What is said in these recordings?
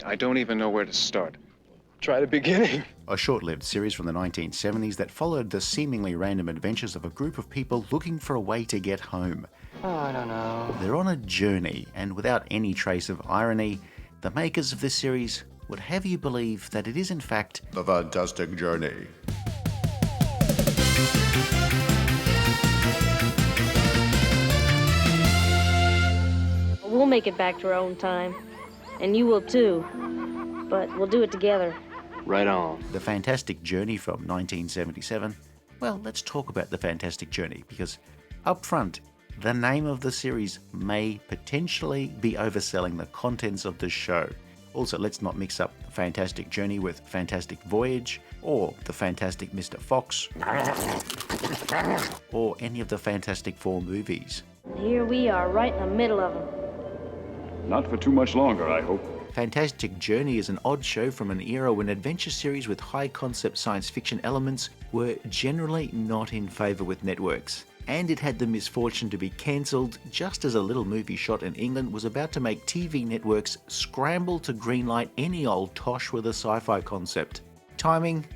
I don't even know where to start. Try the beginning. A short-lived series from the 1970s that followed the seemingly random adventures of a group of people looking for a way to get home. Oh, I don't know. They're on a journey, and without any trace of irony, the makers of this series would have you believe that it is in fact The Fantastic Journey. We'll make it back to our own time. And you will too. But we'll do it together. Right on. The Fantastic Journey from 1977. Well, let's talk about The Fantastic Journey, because up front, the name of the series may potentially be overselling the contents of the show. Also, let's not mix up The Fantastic Journey with Fantastic Voyage, or The Fantastic Mr. Fox, or any of the Fantastic Four movies. Here we are, right in the middle of them. Not for too much longer, I hope. Fantastic Journey is an odd show from an era when adventure series with high-concept science fiction elements were generally not in favour with networks. And it had the misfortune to be cancelled just as a little movie shot in England was about to make TV networks scramble to greenlight any old tosh with a sci-fi concept. Timing,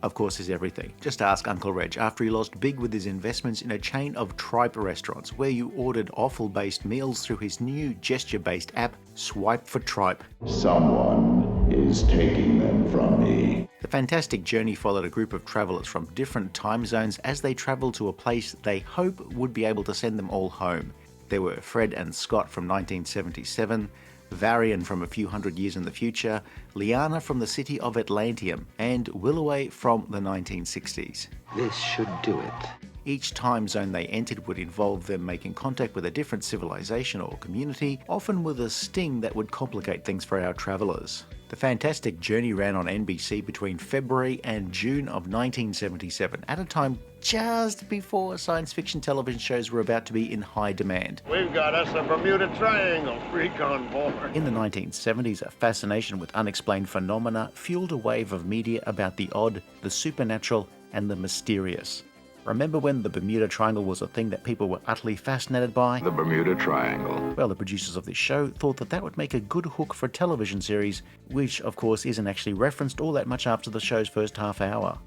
of course, is everything. Just ask Uncle Reg after he lost big with his investments in a chain of tripe restaurants where you ordered offal-based meals through his new gesture-based app, Swipe for Tripe. Someone is taking them from me. The Fantastic Journey followed a group of travellers from different time zones as they travelled to a place they hope would be able to send them all home. There were Fred and Scott from 1977, Varian from a few hundred years in the future, Liana from the city of Atlantium, and Willoway from the 1960s. This should do it. Each time zone they entered would involve them making contact with a different civilization or community, often with a sting that would complicate things for our travellers. The Fantastic Journey ran on NBC between February and June of 1977, at a time just before science fiction television shows were about to be in high demand. We've got us a Bermuda Triangle freak on board. In the 1970s, a fascination with unexplained phenomena fueled a wave of media about the odd, the supernatural, and the mysterious. Remember when the Bermuda Triangle was a thing that people were utterly fascinated by? The Bermuda Triangle. Well, the producers of this show thought that that would make a good hook for a television series, which of course isn't actually referenced all that much after the show's first half hour.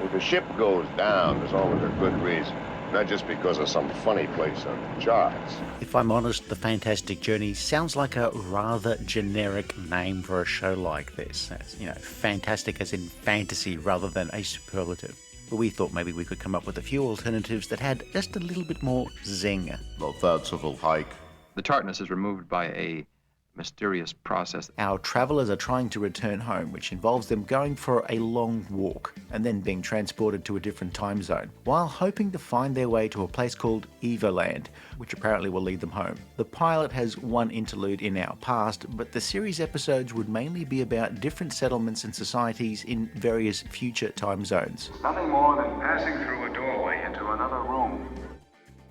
If a ship goes down, there's always a good reason. Not just because of some funny place on the charts. If I'm honest, The Fantastic Journey sounds like a rather generic name for a show like this. That's, fantastic as in fantasy rather than a superlative. But we thought maybe we could come up with a few alternatives that had just a little bit more zing. The fanciful hike. The tartness is removed by a mysterious process. Our travellers are trying to return home, which involves them going for a long walk and then being transported to a different time zone, while hoping to find their way to a place called Everland, which apparently will lead them home. The pilot has one interlude in our past, but the series episodes would mainly be about different settlements and societies in various future time zones. Nothing more than passing through a doorway into another room.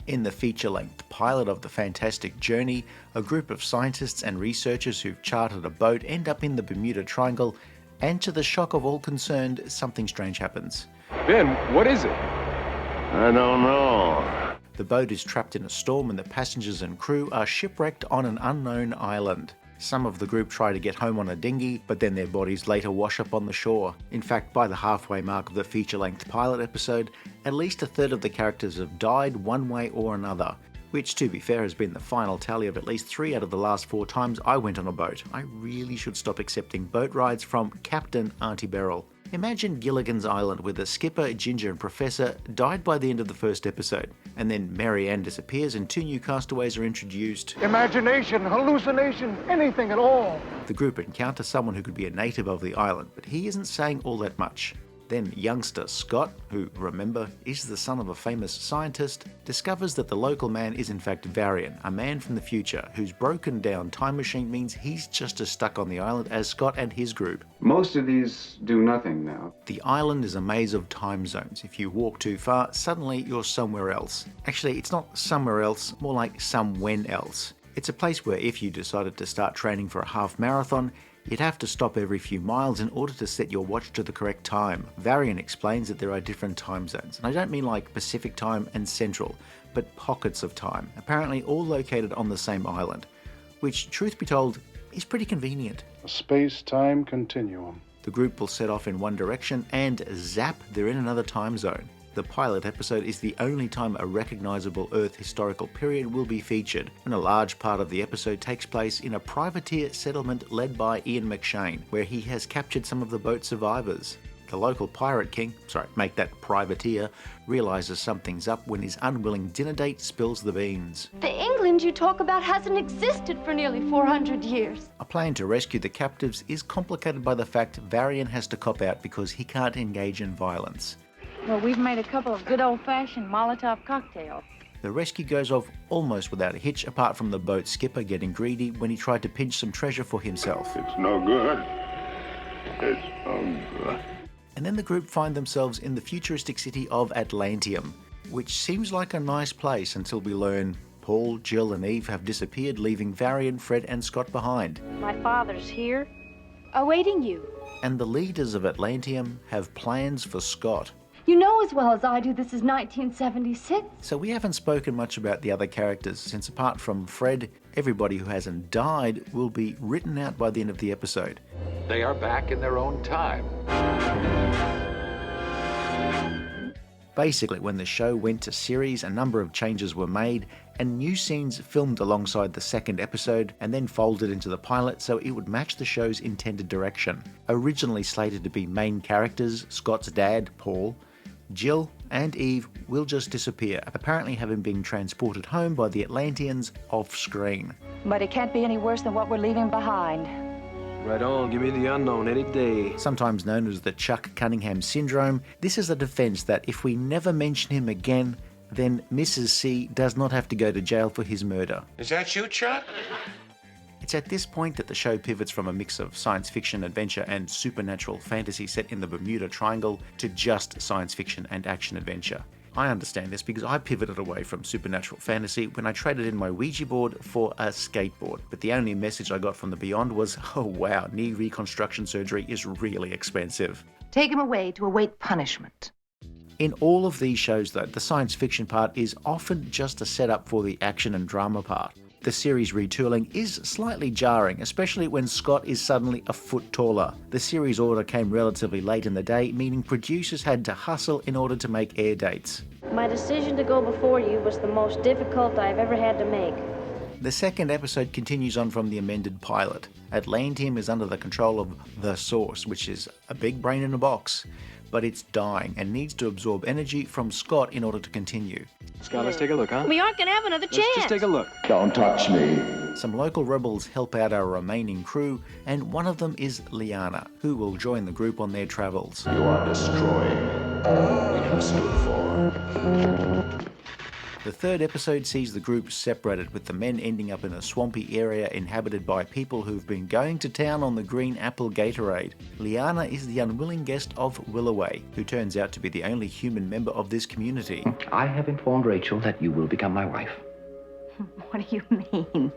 In the feature-length pilot of The Fantastic Journey, a group of scientists and researchers who've chartered a boat end up in the Bermuda Triangle, and to the shock of all concerned, something strange happens. Ben, what is it? I don't know. The boat is trapped in a storm and the passengers and crew are shipwrecked on an unknown island. Some of the group try to get home on a dinghy, but then their bodies later wash up on the shore. In fact, by the halfway mark of the feature-length pilot episode, at least a third of the characters have died one way or another, which, to be fair, has been the final tally of at least 3 out of the last 4 times I went on a boat. I really should stop accepting boat rides from Captain Auntie Beryl. Imagine Gilligan's Island, where the skipper, Ginger and Professor died by the end of the first episode, and then Mary Ann disappears and 2 new castaways are introduced. Imagination, hallucination, anything at all. The group encounter someone who could be a native of the island, but he isn't saying all that much. Then youngster Scott, who, remember, is the son of a famous scientist, discovers that the local man is in fact Varian, a man from the future, whose broken down time machine means he's just as stuck on the island as Scott and his group. Most of these do nothing now. The island is a maze of time zones. If you walk too far, suddenly you're somewhere else. Actually, it's not somewhere else, more like somewhen else. It's a place where if you decided to start training for a half marathon, you'd have to stop every few miles in order to set your watch to the correct time. Varian explains that there are different time zones, and I don't mean like Pacific time and Central, but pockets of time, apparently all located on the same island, which, truth be told, is pretty convenient. A space-time continuum. The group will set off in one direction and zap, they're in another time zone. The pilot episode is the only time a recognisable Earth historical period will be featured, and a large part of the episode takes place in a privateer settlement led by Ian McShane, where he has captured some of the boat survivors. The local pirate king, make that privateer, realises something's up when his unwilling dinner date spills the beans. The England you talk about hasn't existed for nearly 400 years. A plan to rescue the captives is complicated by the fact Varian has to cop out because he can't engage in violence. Well, we've made a couple of good old-fashioned Molotov cocktails. The rescue goes off almost without a hitch, apart from the boat skipper getting greedy when he tried to pinch some treasure for himself. It's no good. It's no good. And then the group find themselves in the futuristic city of Atlantium, which seems like a nice place until we learn Paul, Jill and Eve have disappeared, leaving Varian, Fred and Scott behind. My father's here. Awaiting you. And the leaders of Atlantium have plans for Scott. You know as well as I do this is 1976. So we haven't spoken much about the other characters, since apart from Fred, everybody who hasn't died will be written out by the end of the episode. They are back in their own time. Basically, when the show went to series, a number of changes were made and new scenes filmed alongside the second episode and then folded into the pilot so it would match the show's intended direction. Originally slated to be main characters, Scott's dad, Paul, Jill and Eve will just disappear, apparently having been transported home by the Atlanteans off-screen. But it can't be any worse than what we're leaving behind. Right on, give me the unknown any day. Sometimes known as the Chuck Cunningham syndrome, this is a defense that if we never mention him again, then Mrs. C does not have to go to jail for his murder. Is that you, Chuck? It's at this point that the show pivots from a mix of science fiction, adventure and supernatural fantasy set in the Bermuda Triangle to just science fiction and action adventure. I understand this because I pivoted away from supernatural fantasy when I traded in my Ouija board for a skateboard, but the only message I got from the beyond was, oh wow, knee reconstruction surgery is really expensive. Take him away to await punishment. In all of these shows though, the science fiction part is often just a setup for the action and drama part. The series retooling is slightly jarring, especially when Scott is suddenly a foot taller. The series order came relatively late in the day, meaning producers had to hustle in order to make air dates. My decision to go before you was the most difficult I've ever had to make. The second episode continues on from the amended pilot. Atlantium is under the control of the Source, which is a big brain in a box, but it's dying and needs to absorb energy from Scott in order to continue. Scott, let's take a look, huh? We aren't gonna have another chance. Let's just take a look. Don't touch me. Some local rebels help out our remaining crew, and one of them is Liana, who will join the group on their travels. You are destroying all we have stood for. The third episode sees the group separated, with the men ending up in a swampy area inhabited by people who've been going to town on the green apple Gatorade. Liana is the unwilling guest of Willoway, who turns out to be the only human member of this community. I have informed Rachel that you will become my wife. What do you mean?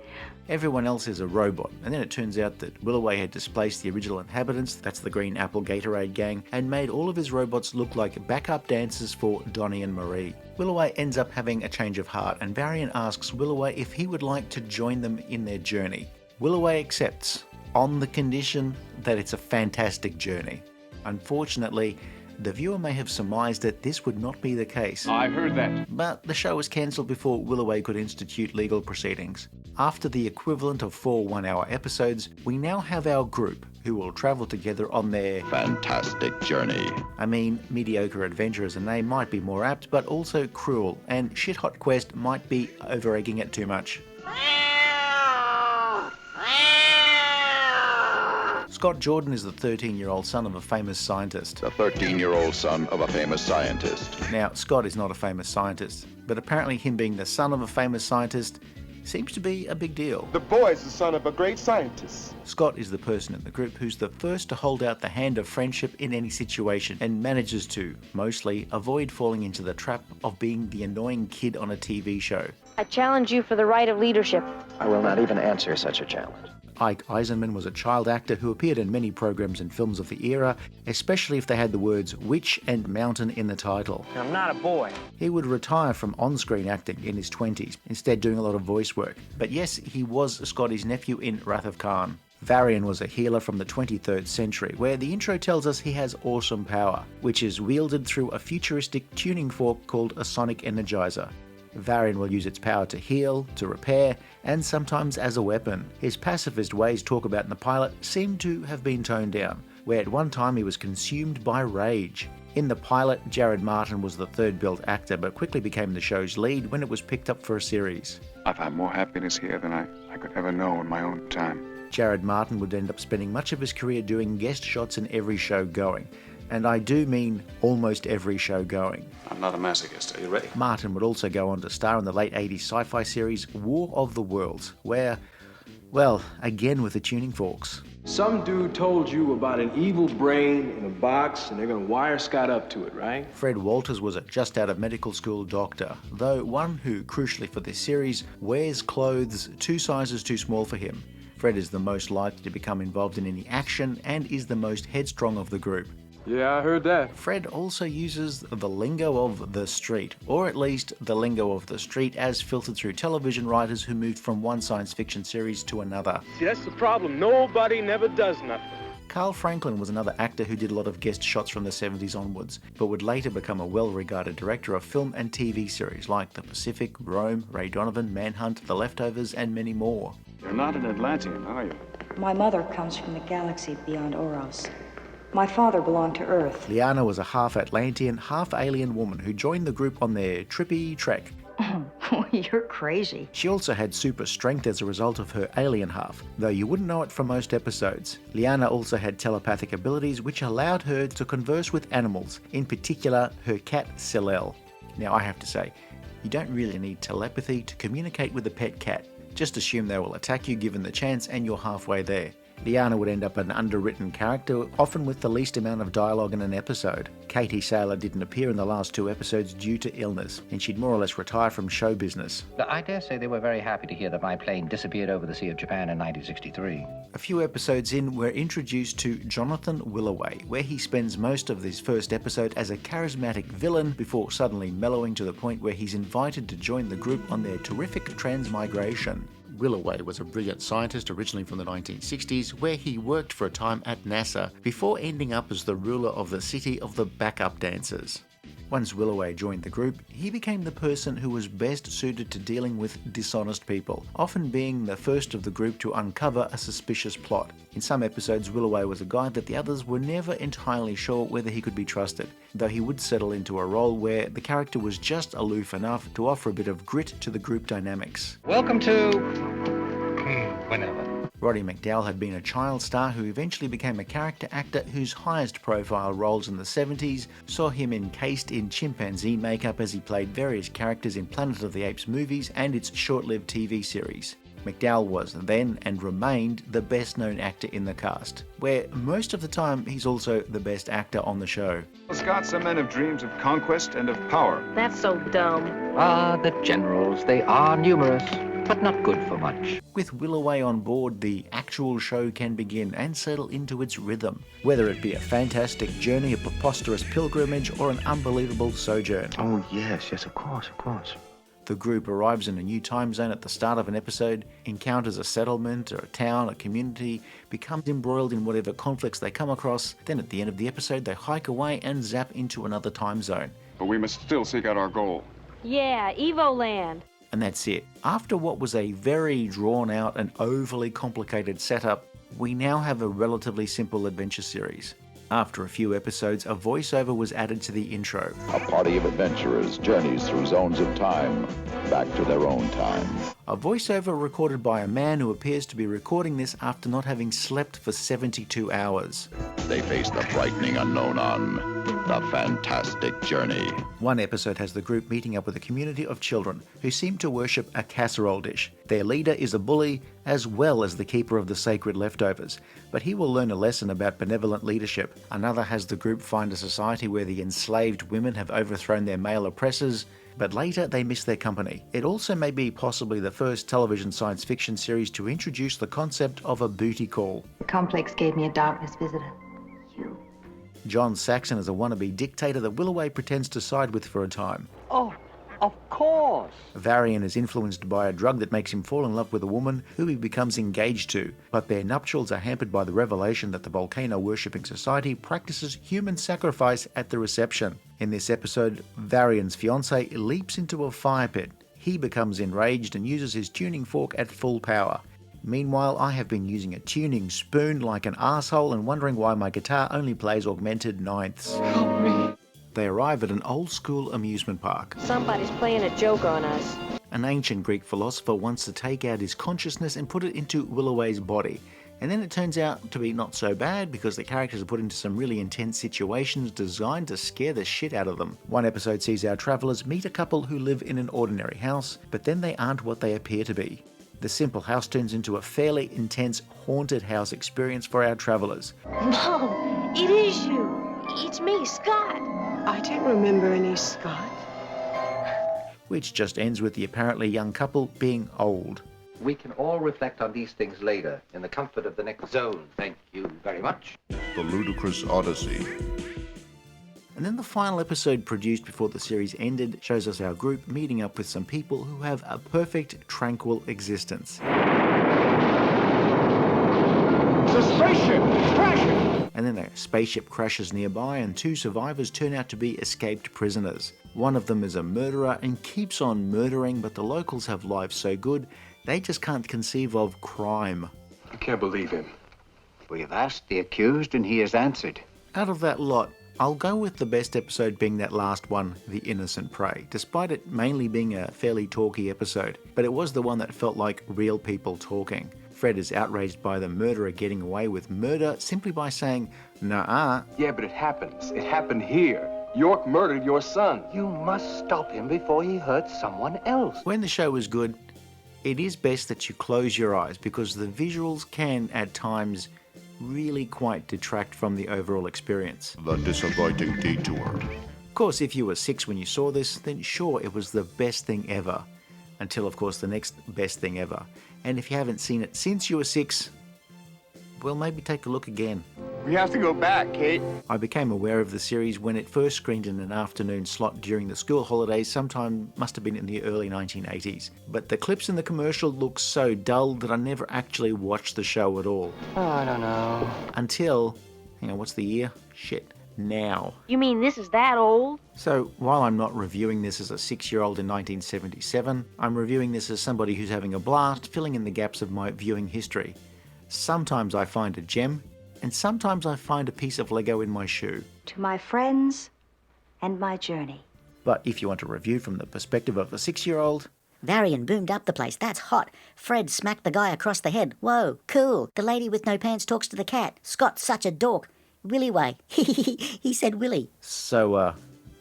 Everyone else is a robot, and then it turns out that Willoway had displaced the original inhabitants, that's the Green Apple Gatorade gang, and made all of his robots look like backup dancers for Donnie and Marie. Willoway ends up having a change of heart, and Varian asks Willoway if he would like to join them in their journey. Willoway accepts, on the condition that it's a fantastic journey. Unfortunately, the viewer may have surmised that this would not be the case. I heard that. But the show was cancelled before Willoway could institute legal proceedings. After the equivalent of 4 one-hour episodes, we now have our group, who will travel together on their Fantastic journey. I mean, mediocre adventure as a name might be more apt, but also cruel, and Shit Hot Quest might be over-egging it too much. Scott Jordan is the 13-year-old son of a famous scientist. The 13-year-old son of a famous scientist. Now, Scott is not a famous scientist, but apparently him being the son of a famous scientist seems to be a big deal. The boy is the son of a great scientist. Scott is the person in the group who's the first to hold out the hand of friendship in any situation and manages to, mostly, avoid falling into the trap of being the annoying kid on a TV show. I challenge you for the right of leadership. I will not even answer such a challenge. Ike Eisenmann was a child actor who appeared in many programs and films of the era, especially if they had the words witch and mountain in the title. I'm not a boy. He would retire from on-screen acting in his 20s, instead doing a lot of voice work. But yes, he was Scotty's nephew in Wrath of Khan. Varian was a healer from the 23rd century, where the intro tells us he has awesome power, which is wielded through a futuristic tuning fork called a sonic energizer. Varian will use its power to heal, to repair, and sometimes as a weapon. His pacifist ways talked about in the pilot seem to have been toned down, where at one time he was consumed by rage. In the pilot, Jared Martin was the third-billed actor, but quickly became the show's lead when it was picked up for a series. I've had more happiness here than I could ever know in my own time. Jared Martin would end up spending much of his career doing guest shots in every show going. And I do mean almost every show going. I'm not a masochist. Are you ready? Martin would also go on to star in the late 80s sci-fi series War of the Worlds, where, well, again with the tuning forks. Some dude told you about an evil brain in a box, and they're gonna wire Scott up to it, right? Fred Walters was a just out of medical school doctor, though one who, crucially for this series, wears clothes 2 sizes too small for him. Fred is the most likely to become involved in any action and is the most headstrong of the group. Yeah, I heard that. Fred also uses the lingo of the street, or at least the lingo of the street as filtered through television writers who moved from one science fiction series to another. See, that's the problem. Nobody never does nothing. Carl Franklin was another actor who did a lot of guest shots from the 70s onwards, but would later become a well-regarded director of film and TV series like The Pacific, Rome, Ray Donovan, Manhunt, The Leftovers, and many more. You're not an Atlantean, are you? My mother comes from the galaxy beyond Oros. My father belonged to Earth. Liana was a half-Atlantean, half-alien woman who joined the group on their trippy trek. You're crazy. She also had super strength as a result of her alien half, though you wouldn't know it from most episodes. Liana also had telepathic abilities which allowed her to converse with animals, in particular her cat Saylor. Now I have to say, you don't really need telepathy to communicate with a pet cat. Just assume they will attack you given the chance and you're halfway there. Liana would end up an underwritten character, often with the least amount of dialogue in an episode. Katie Saylor didn't appear in the last 2 episodes due to illness, and she'd more or less retired from show business. I dare say they were very happy to hear that my plane disappeared over the Sea of Japan in 1963. A few episodes in, we're introduced to Jonathan Willoway, where he spends most of his first episode as a charismatic villain before suddenly mellowing to the point where he's invited to join the group on their terrific transmigration. Willoway was a brilliant scientist originally from the 1960s, where he worked for a time at NASA before ending up as the ruler of the city of the backup dancers. Once Willoway joined the group, he became the person who was best suited to dealing with dishonest people, often being the first of the group to uncover a suspicious plot. In some episodes, Willoway was a guy that the others were never entirely sure whether he could be trusted, though he would settle into a role where the character was just aloof enough to offer a bit of grit to the group dynamics. Welcome to... whenever. Roddy McDowall had been a child star who eventually became a character actor whose highest profile roles in the 70s saw him encased in chimpanzee makeup as he played various characters in Planet of the Apes movies and its short-lived TV series. McDowall was then and remained the best known actor in the cast, where most of the time he's also the best actor on the show. Scots are men of dreams of conquest and of power. That's so dumb. The generals, they are numerous, but not good for much. With Willoway on board, the actual show can begin and settle into its rhythm, whether it be a fantastic journey, a preposterous pilgrimage, or an unbelievable sojourn. Oh, yes, of course. The group arrives in a new time zone at the start of an episode, encounters a settlement or a town, a community, becomes embroiled in whatever conflicts they come across, then at the end of the episode they hike away and zap into another time zone. But we must still seek out our goal. Yeah, Evoland. And that's it. After what was a very drawn out and overly complicated setup, we now have a relatively simple adventure series. After a few episodes, a voiceover was added to the intro. A party of adventurers journeys through zones of time, back to their own time. A voiceover recorded by a man who appears to be recording this after not having slept for 72 hours. They face the frightening unknown on the fantastic journey. One episode has the group meeting up with a community of children who seem to worship a casserole dish. Their leader is a bully as well as the keeper of the sacred leftovers, but he will learn a lesson about benevolent leadership. Another has the group find a society where the enslaved women have overthrown their male oppressors, but later they miss their company. It also may be possibly the first television science fiction series to introduce the concept of a booty call. The complex gave me a darkness visitor. You. John Saxon is a wannabe dictator that Willoway pretends to side with for a time. Oh, Of course. Varian is influenced by a drug that makes him fall in love with a woman who he becomes engaged to, but their nuptials are hampered by the revelation that the volcano-worshipping society practices human sacrifice at the reception. In this episode, Varian's fiancée leaps into a fire pit. He becomes enraged and uses his tuning fork at full power. Meanwhile, I have been using a tuning spoon like an arsehole and wondering why my guitar only plays augmented ninths. Help me. They arrive at an old-school amusement park. Somebody's playing a joke on us. An ancient Greek philosopher wants to take out his consciousness and put it into Willoway's body. And then it turns out to be not so bad because the characters are put into some really intense situations designed to scare the shit out of them. One episode sees our travellers meet a couple who live in an ordinary house, but then they aren't what they appear to be. The simple house turns into a fairly intense haunted house experience for our travellers. No, it is you. It's me, Scott. I don't remember any Scott. Which just ends with the apparently young couple being old. We can all reflect on these things later in the comfort of the next zone. Thank you very much. The Ludicrous Odyssey. And then the final episode produced before the series ended shows us our group meeting up with some people who have a perfect, tranquil existence. It's a spaceship! It's crashing! And then a spaceship crashes nearby and two survivors turn out to be escaped prisoners. One of them is a murderer and keeps on murdering, but the locals have lives so good, they just can't conceive of crime. I can't believe him. We have asked the accused and he has answered. Out of that lot, I'll go with the best episode being that last one, The Innocent Prey, despite it mainly being a fairly talky episode. But it was the one that felt like real people talking. Fred is outraged by the murderer getting away with murder simply by saying, "Nuh-uh." Yeah, but it happens. It happened here. York murdered your son. You must stop him before he hurts someone else. When the show is good, it is best that you close your eyes because the visuals can, at times, really quite detract from the overall experience. The Disappointing Detour. Of course, if you were 6 when you saw this, then sure, it was the best thing ever. Until, of course, the next best thing ever. And if you haven't seen it since you were 6, well, maybe take a look again. We have to go back, Kate. I became aware of the series when it first screened in an afternoon slot during the school holidays, sometime must have been in the early 1980s. But the clips in the commercial look so dull that I never actually watched the show at all. Oh, I don't know. Until, what's the year? Shit. Now. You mean this is that old? So, while I'm not reviewing this as a 6-year-old in 1977, I'm reviewing this as somebody who's having a blast, filling in the gaps of my viewing history. Sometimes I find a gem, and sometimes I find a piece of Lego in my shoe. To my friends and my journey. But if you want a review from the perspective of a 6-year-old... Varian boomed up the place. That's hot. Fred smacked the guy across the head. Whoa, cool. The lady with no pants talks to the cat. Scott's such a dork. Willy way. He said Willy. So,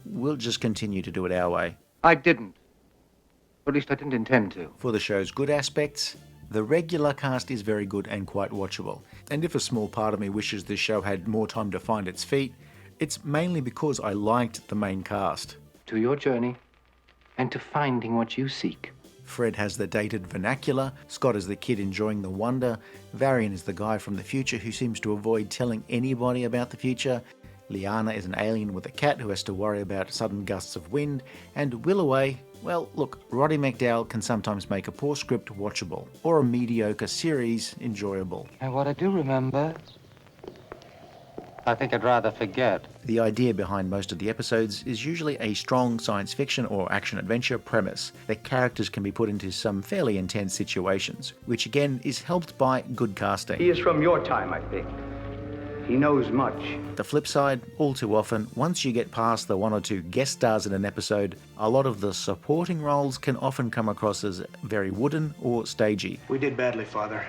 we'll just continue to do it our way. I didn't. Or at least I didn't intend to. For the show's good aspects, the regular cast is very good and quite watchable. And if a small part of me wishes this show had more time to find its feet, it's mainly because I liked the main cast. To your journey, and to finding what you seek. Fred has the dated vernacular, Scott is the kid enjoying the wonder, Varian is the guy from the future who seems to avoid telling anybody about the future, Liana is an alien with a cat who has to worry about sudden gusts of wind, and Willoway, well, look, Roddy McDowall can sometimes make a poor script watchable, or a mediocre series enjoyable. And what I do remember, I think I'd rather forget. The idea behind most of the episodes is usually a strong science fiction or action-adventure premise. The characters can be put into some fairly intense situations, which again is helped by good casting. He is from your time, I think. He knows much. The flip side, all too often, once you get past the 1 or 2 guest stars in an episode, a lot of the supporting roles can often come across as very wooden or stagey. We did badly, Father.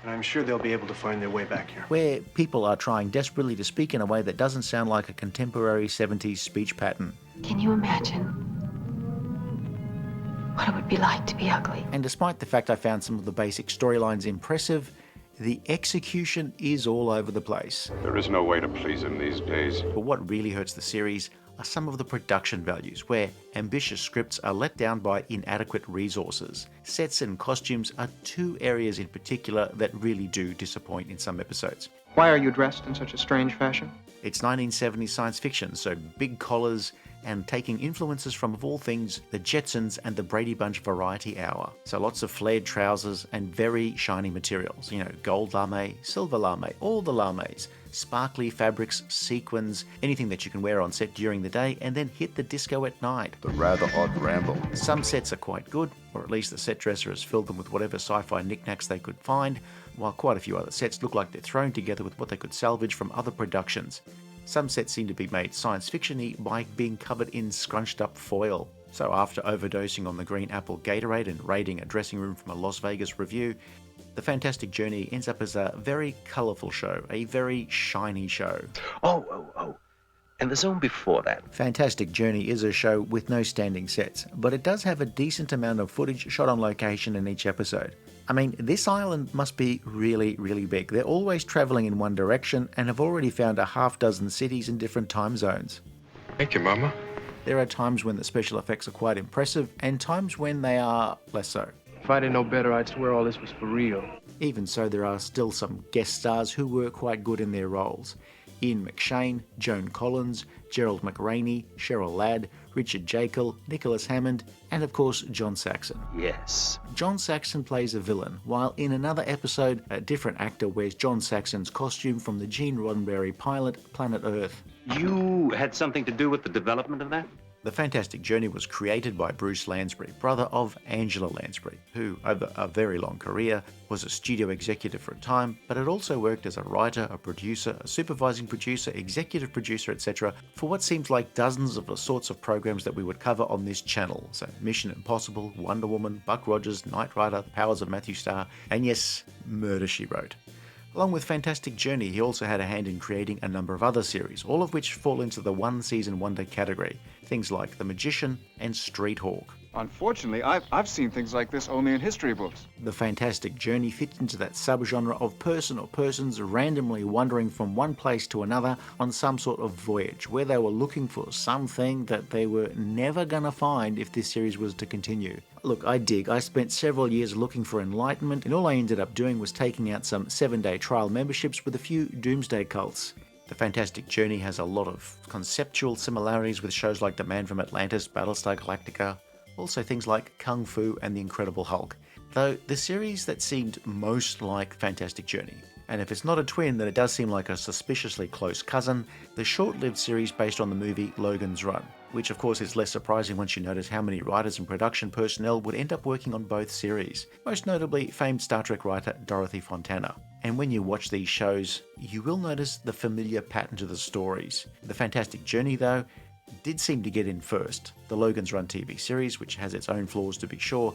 And I'm sure they'll be able to find their way back here. Where people are trying desperately to speak in a way that doesn't sound like a contemporary 70s speech pattern. Can you imagine what it would be like to be ugly? And despite the fact I found some of the basic storylines impressive, the execution is all over the place. There is no way to please him these days. But what really hurts the series are some of the production values, where ambitious scripts are let down by inadequate resources. Sets and costumes are 2 areas in particular that really do disappoint in some episodes. Why are you dressed in such a strange fashion? It's 1970s science fiction, so big collars and taking influences from, of all things, the Jetsons and the Brady Bunch Variety Hour. So lots of flared trousers and very shiny materials. You know, gold lame, silver lame, all the lames, sparkly fabrics, sequins, anything that you can wear on set during the day and then hit the disco at night. The rather odd ramble. Some sets are quite good, or at least the set dresser has filled them with whatever sci-fi knickknacks they could find, while quite a few other sets look like they're thrown together with what they could salvage from other productions. Some sets seem to be made science fiction-y by being covered in scrunched up foil. So after overdosing on the green apple Gatorade and raiding a dressing room from a Las Vegas review, The Fantastic Journey ends up as a very colourful show, a very shiny show. Oh. And the zone before that. Fantastic Journey is a show with no standing sets, but it does have a decent amount of footage shot on location in each episode. I mean, this island must be really, really big. They're always travelling in one direction and have already found a half dozen cities in different time zones. Thank you, Mama. There are times when the special effects are quite impressive and times when they are less so. If I didn't know better, I'd swear all this was for real. Even so, there are still some guest stars who were quite good in their roles. Ian McShane, Joan Collins, Gerald McRaney, Cheryl Ladd, Richard Jekyll, Nicholas Hammond, and of course John Saxon. Yes. John Saxon plays a villain, while in another episode, a different actor wears John Saxon's costume from the Gene Roddenberry pilot, Planet Earth. You had something to do with the development of that? The Fantastic Journey was created by Bruce Lansbury, brother of Angela Lansbury, who, over a very long career, was a studio executive for a time, but had also worked as a writer, a producer, a supervising producer, executive producer, etc., for what seems like dozens of the sorts of programs that we would cover on this channel. So Mission Impossible, Wonder Woman, Buck Rogers, Knight Rider, The Powers of Matthew Starr, and yes, Murder, She Wrote. Along with Fantastic Journey, he also had a hand in creating a number of other series, all of which fall into the one-season wonder category. Things like The Magician and Street Hawk. Unfortunately, I've seen things like this only in history books. The Fantastic Journey fits into that subgenre of person or persons randomly wandering from one place to another on some sort of voyage, where they were looking for something that they were never gonna find if this series was to continue. Look, I dig. I spent several years looking for enlightenment, and all I ended up doing was taking out some 7-day trial memberships with a few doomsday cults. The Fantastic Journey has a lot of conceptual similarities with shows like The Man from Atlantis, Battlestar Galactica, also things like Kung Fu and The Incredible Hulk, though the series that seemed most like Fantastic Journey, and if it's not a twin then it does seem like a suspiciously close cousin, the short-lived series based on the movie Logan's Run, which of course is less surprising once you notice how many writers and production personnel would end up working on both series, most notably famed Star Trek writer Dorothy Fontana. And when you watch these shows, you will notice the familiar pattern to the stories. The Fantastic Journey, though, did seem to get in first. The Logan's Run TV series, which has its own flaws to be sure,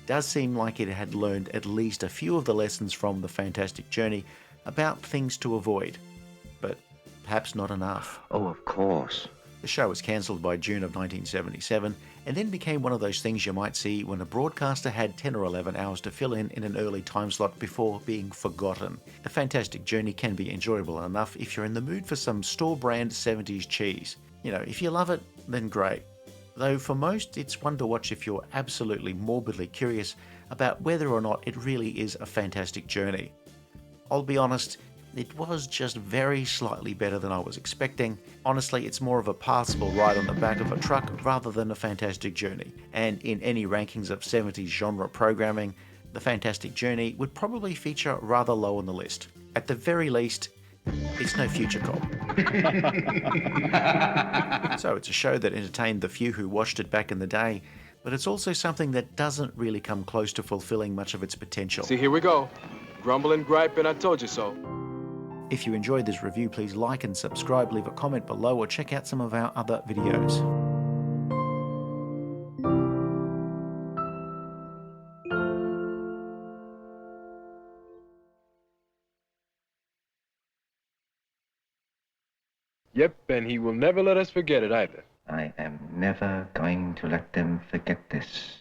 does seem like it had learned at least a few of the lessons from The Fantastic Journey about things to avoid, but perhaps not enough. Oh, of course. The show was cancelled by June of 1977 and then became one of those things you might see when a broadcaster had 10 or 11 hours to fill in an early time slot before being forgotten. The Fantastic Journey can be enjoyable enough if you're in the mood for some store-brand 70s cheese. You know, if you love it, then great. Though for most, it's one to watch if you're absolutely morbidly curious about whether or not it really is a fantastic journey. I'll be honest, it was just very slightly better than I was expecting. Honestly, it's more of a passable ride on the back of a truck rather than a fantastic journey. And in any rankings of 70s genre programming, The Fantastic Journey would probably feature rather low on the list. At the very least, it's no Future Cop. So it's a show that entertained the few who watched it back in the day, but it's also something that doesn't really come close to fulfilling much of its potential. See, here we go. Grumble and gripe, and I told you so. If you enjoyed this review, please like and subscribe, leave a comment below, or check out some of our other videos. Yep, and he will never let us forget it either. I am never going to let them forget this.